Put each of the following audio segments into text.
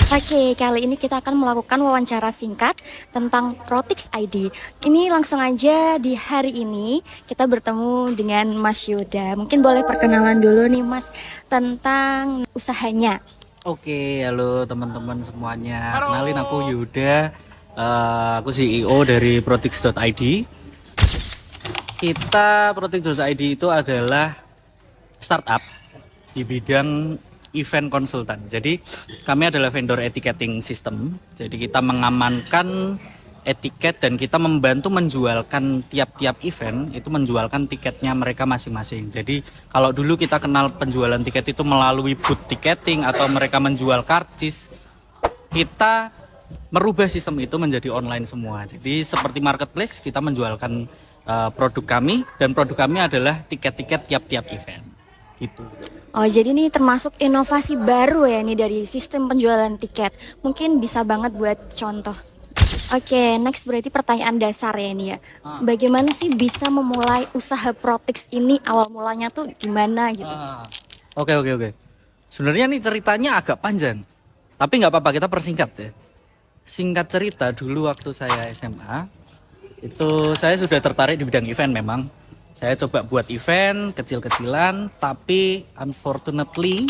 Oke, kali ini kita akan melakukan wawancara singkat tentang Protix ID. Ini langsung aja di hari ini kita bertemu dengan Mas Yuda. Mungkin boleh perkenalan dulu nih Mas tentang usahanya. Oke, halo teman-teman semuanya. Kenalin aku Yuda. Aku CEO dari Protix.id. Kita Protix.id itu adalah startup di bidang event konsultan. Jadi kami adalah vendor ticketing system. Jadi kita mengamankan etiket dan kita membantu menjualkan tiap-tiap event itu menjualkan tiketnya mereka masing-masing. Jadi kalau dulu kita kenal penjualan tiket itu melalui booth ticketing atau mereka menjual karcis, kita merubah sistem itu menjadi online semua. Jadi seperti marketplace kita menjualkan produk kami dan produk kami adalah tiket-tiket tiap-tiap event. Gitu. Oh, jadi ini termasuk inovasi baru ya nih dari sistem penjualan tiket. Mungkin bisa banget buat contoh. Oke, next berarti pertanyaan dasar ya ini ya. Bagaimana sih bisa memulai usaha Protix ini? Awal mulanya tuh gimana gitu? Oke. Sebenarnya nih ceritanya agak panjang, tapi nggak apa-apa kita persingkat ya. Singkat cerita dulu waktu saya SMA, itu saya sudah tertarik di bidang event memang. Saya coba buat event kecil-kecilan, tapi unfortunately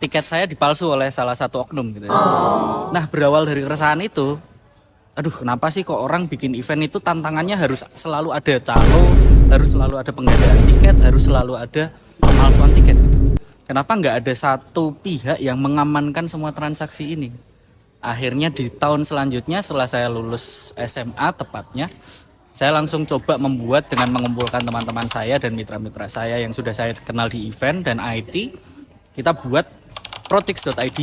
tiket saya dipalsu oleh salah satu oknum gitu. Nah berawal dari keresahan itu, aduh kenapa sih kok orang bikin event itu tantangannya harus selalu ada calo, harus selalu ada penggandaan tiket, harus selalu ada pemalsuan tiket gitu. Kenapa nggak ada satu pihak yang mengamankan semua transaksi ini? Akhirnya di tahun selanjutnya setelah saya lulus SMA tepatnya, saya langsung coba membuat dengan mengumpulkan teman-teman saya dan mitra-mitra saya yang sudah saya kenal di event dan IT. Kita buat Protix.id.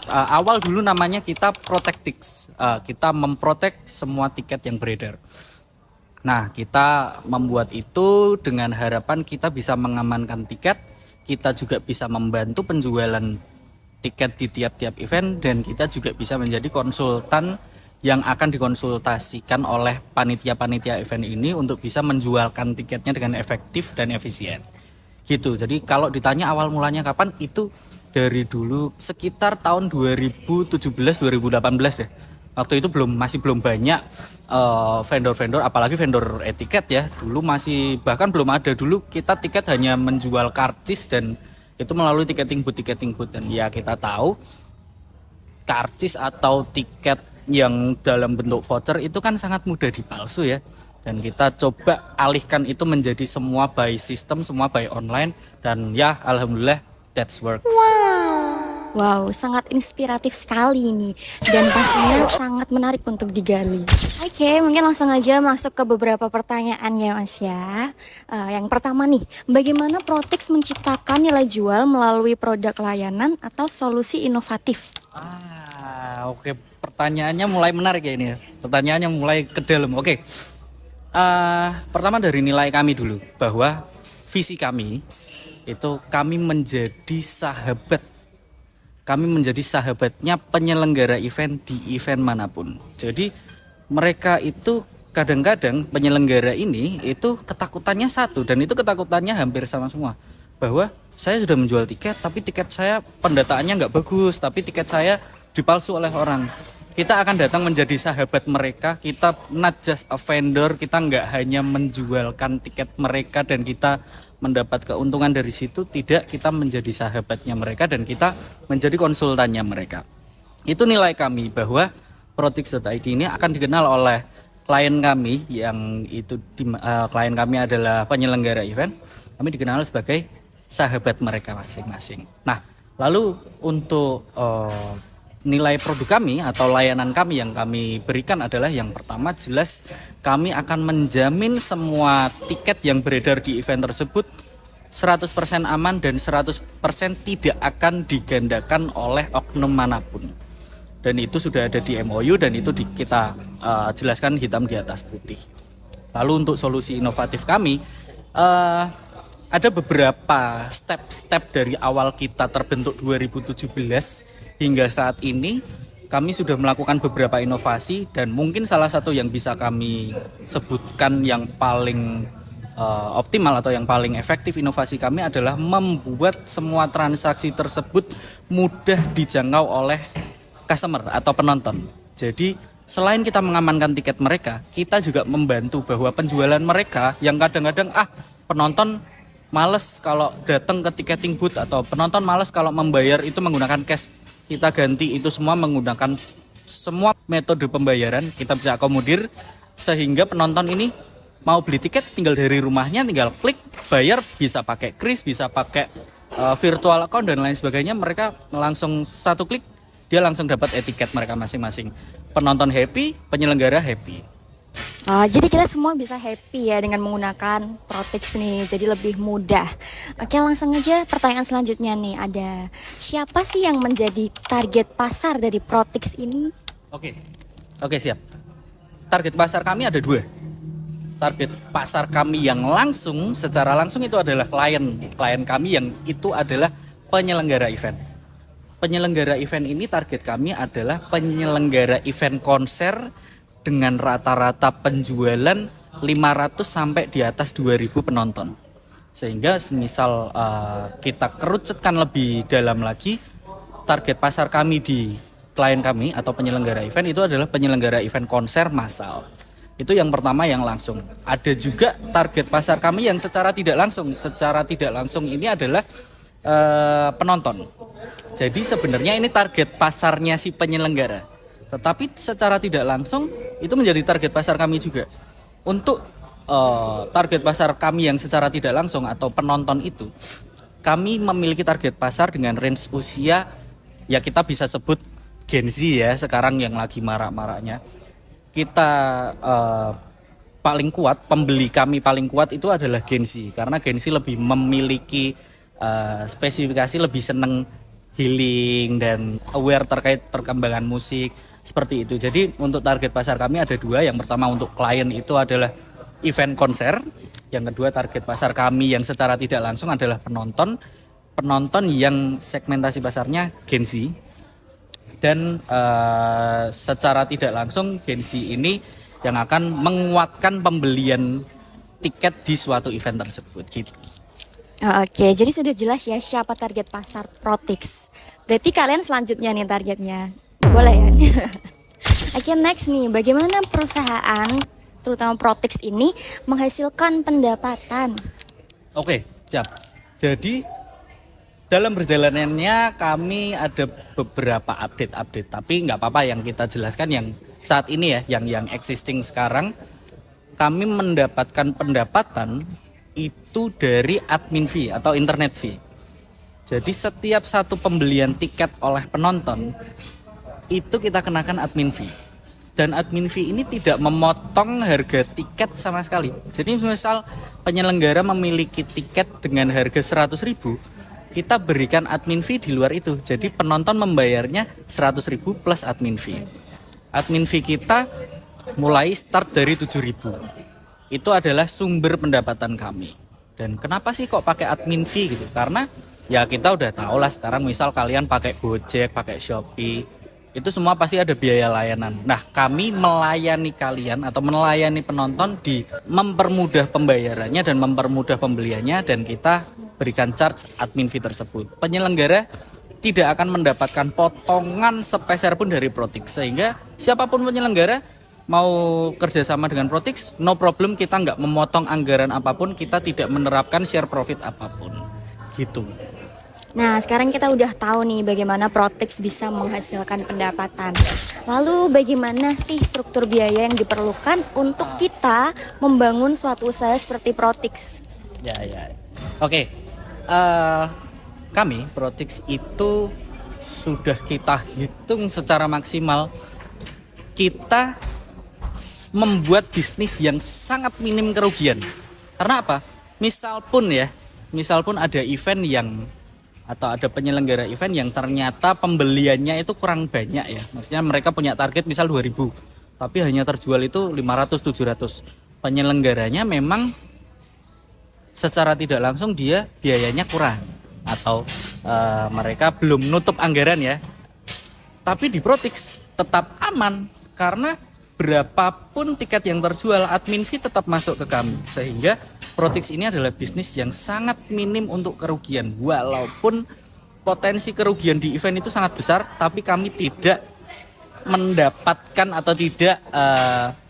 Awal dulu namanya kita Protectix. Kita memprotek semua tiket yang beredar. Nah, kita membuat itu dengan harapan kita bisa mengamankan tiket, kita juga bisa membantu penjualan tiket di tiap-tiap event, dan kita juga bisa menjadi konsultan yang akan dikonsultasikan oleh panitia-panitia event ini untuk bisa menjualkan tiketnya dengan efektif dan efisien. Gitu. Jadi kalau ditanya awal mulanya kapan, itu dari dulu sekitar tahun 2017-2018 ya. Waktu itu masih belum banyak vendor-vendor, apalagi vendor etiket ya. Dulu masih bahkan belum ada, dulu kita tiket hanya menjual karcis dan itu melalui ticketing booth dan ya kita tahu karcis atau tiket yang dalam bentuk voucher itu kan sangat mudah dipalsu ya, dan kita coba alihkan itu menjadi semua by system, semua by online, dan ya alhamdulillah that's works. Wow, sangat inspiratif sekali ini dan pastinya sangat menarik untuk digali. Oke, mungkin langsung aja masuk ke beberapa pertanyaan ya Mas ya. Yang pertama nih, bagaimana Protix menciptakan nilai jual melalui produk layanan atau solusi inovatif? Oke, pertanyaannya mulai menarik ya ini ya. Pertanyaannya mulai ke dalam. Oke. Pertama dari nilai kami dulu, bahwa visi kami itu kami menjadi sahabat. Kami menjadi sahabatnya penyelenggara event di event manapun. Jadi mereka itu kadang-kadang penyelenggara ini itu ketakutannya satu, dan itu ketakutannya hampir sama semua. Bahwa saya sudah menjual tiket, tapi tiket saya pendataannya nggak bagus, tapi tiket saya dipalsu oleh orang. Kita akan datang menjadi sahabat mereka. Kita not just a vendor, kita nggak hanya menjualkan tiket mereka dan kita mendapat keuntungan dari situ. Tidak, kita menjadi sahabatnya mereka dan kita menjadi konsultannya mereka. Itu nilai kami, bahwa Protix.id ini akan dikenal oleh klien kami, yang itu klien kami adalah penyelenggara event. Kami dikenal sebagai sahabat mereka masing-masing. Nah, lalu untuk nilai produk kami atau layanan kami yang kami berikan adalah, yang pertama jelas kami akan menjamin semua tiket yang beredar di event tersebut 100% aman dan 100% tidak akan digandakan oleh oknum manapun. Dan itu sudah ada di MOU dan itu kita jelaskan hitam di atas putih. Lalu untuk solusi inovatif kami, ada beberapa step-step dari awal kita terbentuk 2017 hingga saat ini. Kami sudah melakukan beberapa inovasi, dan mungkin salah satu yang bisa kami sebutkan yang paling optimal atau yang paling efektif inovasi kami adalah membuat semua transaksi tersebut mudah dijangkau oleh customer atau penonton. Jadi selain kita mengamankan tiket mereka, kita juga membantu bahwa penjualan mereka yang kadang-kadang penonton males kalau datang ke ticketing booth atau penonton males kalau membayar itu menggunakan cash. Kita ganti itu semua menggunakan semua metode pembayaran, kita bisa akomodir sehingga penonton ini mau beli tiket tinggal dari rumahnya tinggal klik bayar, bisa pakai kris, bisa pakai virtual account dan lain sebagainya. Mereka langsung satu klik dia langsung dapat etiket mereka masing-masing. Penonton happy, penyelenggara happy. Jadi kita semua bisa happy ya dengan menggunakan Protix nih, jadi lebih mudah. Oke, langsung aja pertanyaan selanjutnya nih, ada siapa sih yang menjadi target pasar dari Protix ini? Oke, siap. Target pasar kami ada 2. Target pasar kami yang langsung, secara langsung itu adalah klien kami yang itu adalah penyelenggara event. Penyelenggara event ini target kami adalah penyelenggara event konser dengan rata-rata penjualan 500 sampai di atas 2000 penonton. Sehingga semisal kita kerucutkan lebih dalam lagi, target pasar kami di klien kami atau penyelenggara event itu adalah penyelenggara event konser massal. Itu yang pertama yang langsung. Ada juga target pasar kami yang secara tidak langsung. Secara tidak langsung ini adalah penonton. Jadi sebenarnya ini target pasarnya si penyelenggara. Tetapi secara tidak langsung itu menjadi target pasar kami juga. Untuk target pasar kami yang secara tidak langsung atau penonton itu, kami memiliki target pasar dengan range usia ya kita bisa sebut Gen Z ya sekarang yang lagi marak-maraknya. Kita paling kuat, pembeli kami paling kuat itu adalah Gen Z, karena Gen Z lebih memiliki spesifikasi, lebih seneng healing dan aware terkait perkembangan musik seperti itu. Jadi untuk target pasar kami ada 2. Yang pertama untuk klien itu adalah event konser. Yang kedua target pasar kami yang secara tidak langsung adalah penonton yang segmentasi pasarnya Gen Z. Dan secara tidak langsung Gen Z ini yang akan menguatkan pembelian tiket di suatu event tersebut gitu. Oke, jadi sudah jelas ya siapa target pasar Protix. Berarti kalian selanjutnya nih targetnya. Boleh ya? Oke, next nih, bagaimana perusahaan terutama Protix ini menghasilkan pendapatan? Oke, siap. Jadi dalam perjalanannya kami ada beberapa update, tapi nggak apa-apa yang kita jelaskan yang saat ini ya, yang existing sekarang. Kami mendapatkan pendapatan itu dari admin fee atau internet fee. Jadi setiap satu pembelian tiket oleh penonton itu kita kenakan admin fee. Dan admin fee ini tidak memotong harga tiket sama sekali. Jadi misal penyelenggara memiliki tiket dengan harga 100.000, kita berikan admin fee di luar itu. Jadi penonton membayarnya 100.000 plus admin fee. Admin fee kita mulai start dari 7.000. Itu adalah sumber pendapatan kami. Dan kenapa sih kok pakai admin fee gitu? Karena ya kita udah tahu lah sekarang misal kalian pakai Gojek, pakai Shopee, itu semua pasti ada biaya layanan. Nah, kami melayani kalian atau melayani penonton di mempermudah pembayarannya dan mempermudah pembeliannya, dan kita berikan charge admin fee tersebut. Penyelenggara tidak akan mendapatkan potongan sepeser pun dari Protix, sehingga siapapun penyelenggara mau kerjasama dengan Protix, no problem, kita nggak memotong anggaran apapun, kita tidak menerapkan share profit apapun, gitu. Nah, sekarang kita udah tahu nih bagaimana Protix bisa menghasilkan pendapatan. Lalu bagaimana sih struktur biaya yang diperlukan untuk kita membangun suatu usaha seperti Protix? Ya. Oke. Kami Protix itu sudah kita hitung secara maksimal. Kita membuat bisnis yang sangat minim kerugian. Karena apa? Misal pun ada event yang atau ada penyelenggara event yang ternyata pembeliannya itu kurang banyak ya. Maksudnya mereka punya target misal 2.000, tapi hanya terjual itu 500-700. Penyelenggaranya memang secara tidak langsung dia biayanya kurang atau mereka belum nutup anggaran ya. Tapi di Protix tetap aman karena berapapun tiket yang terjual, admin fee tetap masuk ke kami, sehingga Protix ini adalah bisnis yang sangat minim untuk kerugian. Walaupun potensi kerugian di event itu sangat besar, tapi kami tidak mendapatkan atau tidak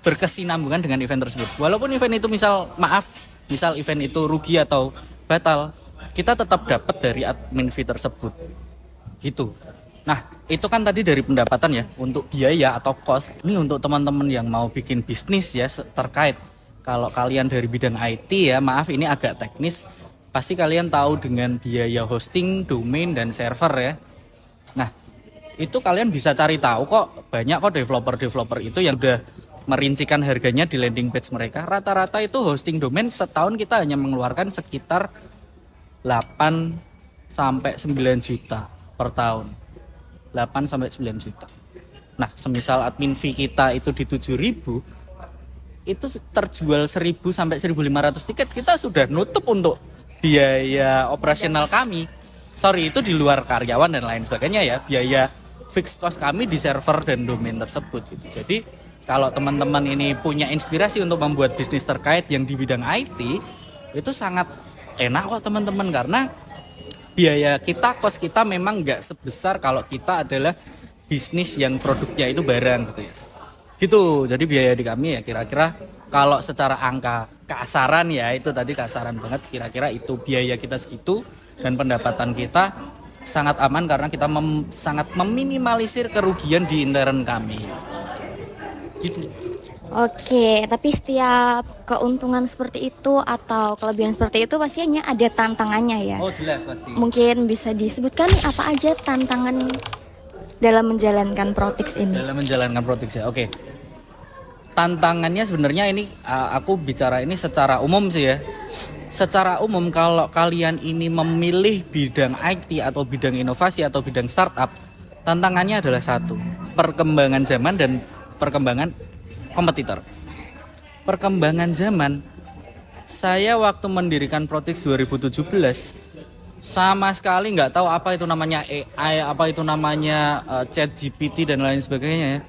berkesinambungan dengan event tersebut. Walaupun event itu misal event itu rugi atau batal, kita tetap dapat dari admin fee tersebut. Gitu. Nah, itu kan tadi dari pendapatan ya, untuk biaya atau cost. Ini untuk teman-teman yang mau bikin bisnis ya terkait. Kalau kalian dari bidang IT ya, maaf ini agak teknis. Pasti kalian tahu dengan biaya hosting, domain, dan server ya. Nah, itu kalian bisa cari tahu kok. Banyak kok developer itu yang udah merincikan harganya di landing page mereka. Rata-rata itu hosting domain setahun kita hanya mengeluarkan sekitar 8 sampai 9 juta per tahun. 8 sampai 9 juta. Nah, semisal admin fee kita itu di 7.000, itu terjual 1.000 sampai 1.500 tiket, kita sudah nutup untuk biaya operasional kami. Sorry, itu di luar karyawan dan lain sebagainya ya. Biaya fixed cost kami di server dan domain tersebut gitu. Jadi, kalau teman-teman ini punya inspirasi untuk membuat bisnis terkait yang di bidang IT, itu sangat enak kok teman-teman, karena biaya kita, cost kita memang nggak sebesar kalau kita adalah bisnis yang produknya itu barang gitu ya. Gitu, jadi biaya di kami ya kira-kira kalau secara angka kasaran ya, itu tadi kasaran banget, kira-kira itu biaya kita segitu dan pendapatan kita sangat aman karena kita sangat meminimalisir kerugian di intern kami. Gitu. Oke, tapi setiap keuntungan seperti itu atau kelebihan seperti itu pastinya ada tantangannya ya. Oh jelas pasti. Mungkin bisa disebutkan nih apa aja tantangan dalam menjalankan Protix ini? Dalam menjalankan Protix ya, oke. Tantangannya sebenarnya ini aku bicara ini secara umum sih ya. Secara umum kalau kalian ini memilih bidang IT atau bidang inovasi atau bidang startup, tantangannya adalah satu, perkembangan zaman dan perkembangan kompetitor. Perkembangan zaman, saya waktu mendirikan Protix 2017 sama sekali nggak tahu apa itu namanya AI, apa itu namanya chat GPT dan lain sebagainya ya.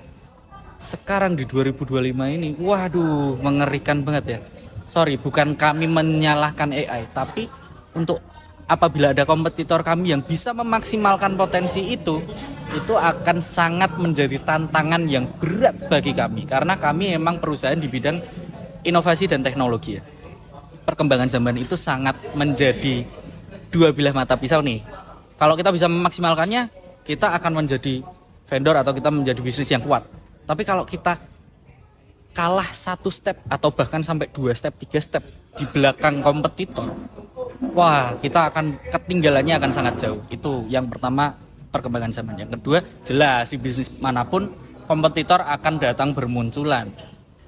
Sekarang di 2025 ini, waduh, mengerikan banget ya. Sorry, bukan kami menyalahkan AI, tapi untuk apabila ada kompetitor kami yang bisa memaksimalkan potensi itu akan sangat menjadi tantangan yang berat bagi kami, karena kami memang perusahaan di bidang inovasi dan teknologi ya. Perkembangan zaman itu sangat menjadi dua bilah mata pisau nih. Kalau kita bisa memaksimalkannya, kita akan menjadi vendor atau kita menjadi bisnis yang kuat. Tapi kalau kita kalah satu step atau bahkan sampai 2 step, 3 step di belakang kompetitor, wah, kita akan ketinggalannya akan sangat jauh. Itu yang pertama, perkembangan zaman. Yang kedua, jelas di bisnis manapun kompetitor akan datang bermunculan.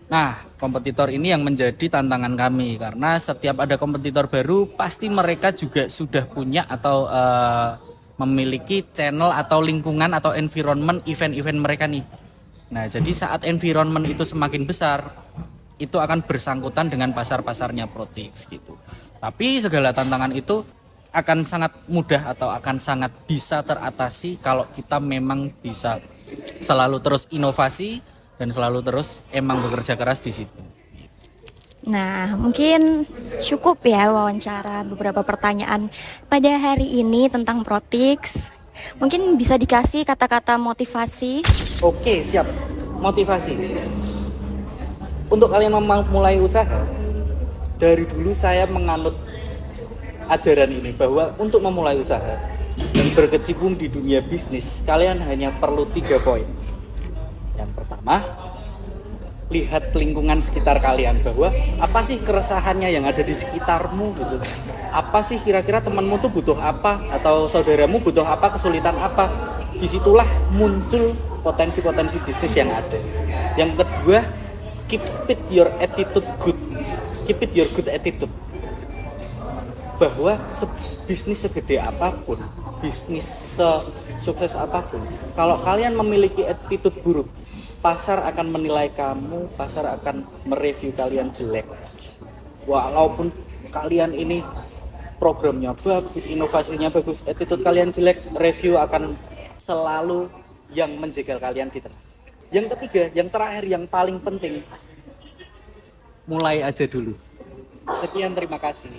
Nah, kompetitor ini yang menjadi tantangan kami, karena setiap ada kompetitor baru pasti mereka juga sudah punya atau memiliki channel atau lingkungan atau environment event-event mereka nih. Nah, jadi saat environment itu semakin besar, itu akan bersangkutan dengan pasar-pasarnya Protix gitu. Tapi segala tantangan itu akan sangat mudah atau akan sangat bisa teratasi kalau kita memang bisa selalu terus inovasi dan selalu terus emang bekerja keras di situ. Nah, mungkin cukup ya wawancara beberapa pertanyaan pada hari ini tentang Protix. Mungkin bisa dikasih kata-kata motivasi. Oke, siap. Motivasi. Untuk kalian yang mulai usaha, dari dulu saya menganut ajaran ini bahwa untuk memulai usaha dan berkecimpung di dunia bisnis, kalian hanya perlu 3 poin. Yang pertama, lihat lingkungan sekitar kalian, bahwa apa sih keresahannya yang ada di sekitarmu gitu. Apa sih kira-kira temanmu tuh butuh apa, atau saudaramu butuh apa, kesulitan apa. Disitulah muncul potensi-potensi bisnis yang ada. Yang kedua, keep it your attitude good. Keep it your good attitude. Bahwa bisnis segede apapun, bisnis sukses apapun, kalau kalian memiliki attitude buruk, pasar akan menilai kamu, pasar akan mereview kalian jelek. Walaupun kalian ini programnya bagus, inovasinya bagus, attitude kalian jelek, review akan selalu yang menjegal kalian di tengah. Yang ketiga, yang terakhir, yang paling penting, mulai aja dulu. Sekian, terima kasih.